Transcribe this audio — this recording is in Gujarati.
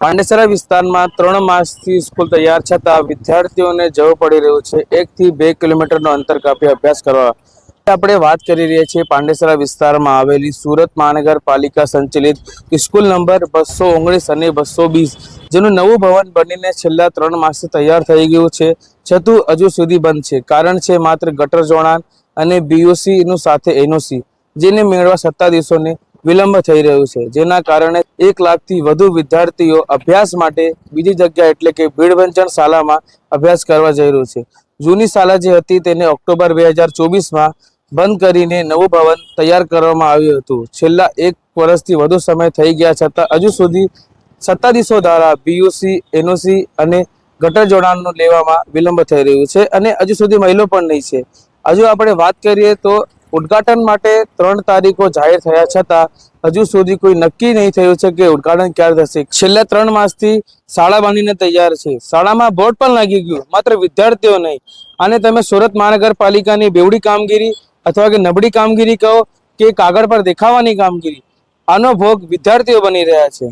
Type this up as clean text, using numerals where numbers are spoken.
પાંડેસરા વિસ્તારમાં 3 માસથી સ્કૂલ તૈયાર છતાં વિદ્યાર્થીઓને જવું પડી રહ્યું છે 1 થી 2 કિલોમીટરનું અંતર કાપી અભ્યાસ કરવા। આપણે વાત કરી રહ્યા છીએ પાંડેસરા વિસ્તારમાં આવેલી સુરત મહાનગરપાલિકા સંચાલિત સ્કૂલ નંબર 219 અને 220, જેનું નવું ભવન બનીને છેલ્લા 3 માસથી તૈયાર થઈ ગયું છે, છતાં હજુ સુધી બંધ છે। કારણ છે માત્ર ગટર જોડાણ અને બીયુસી નું સાથે એનઓસી, જેને મેળવવા સત્તાધીશોને વિલંબ થઈ રહ્યું છે, જેના કારણે 1 લાખથી વધુ વિદ્યાર્થીઓ અભ્યાસ માટે બીજી જગ્યા એટલે કે ભીડભંજન શાળામાં અભ્યાસ કરવા જઈ રહ્યું છે। જૂની શાળા જે હતી તેને ઓક્ટોબર 2024માં બંધ કરીને નવું ભવન તૈયાર કરવામાં આવ્યું હતું। છેલ્લા 1 વર્ષથી વધુ સમય થઈ ગયા છતાં હજુ સુધી સત્તાધીશો દ્વારા બીયુસી, એનઓસી અને ગટર જોડાણનું લેવામાં વિલંબ થઈ રહ્યું છે અને હજુ સુધી મહિલો પણ નહીં છે। હજુ આપણે વાત કરીએ તો ઉદ્ઘાટન માટે 3 તારીખો જાહેર થયા છતાં હજુ સુધી કોઈ નક્કી નહીં થયું છે કે ઉદ્ઘાટન ક્યારે થશે। છેલ્લા 3 માસથી શાળા બનીને તૈયાર છે, શાળામાં બોર્ડ પણ લાગી ગયું, માત્ર વિદ્યાર્થીઓ નહીં। અને તમે સુરત મહાનગરપાલિકાની બેવડી કામગીરી અથવા કે નબળી કામગીરી કહો કે કાગળ પર દેખાવાની કામગીરી, આનો ભોગ વિદ્યાર્થીઓ બની રહ્યા છે।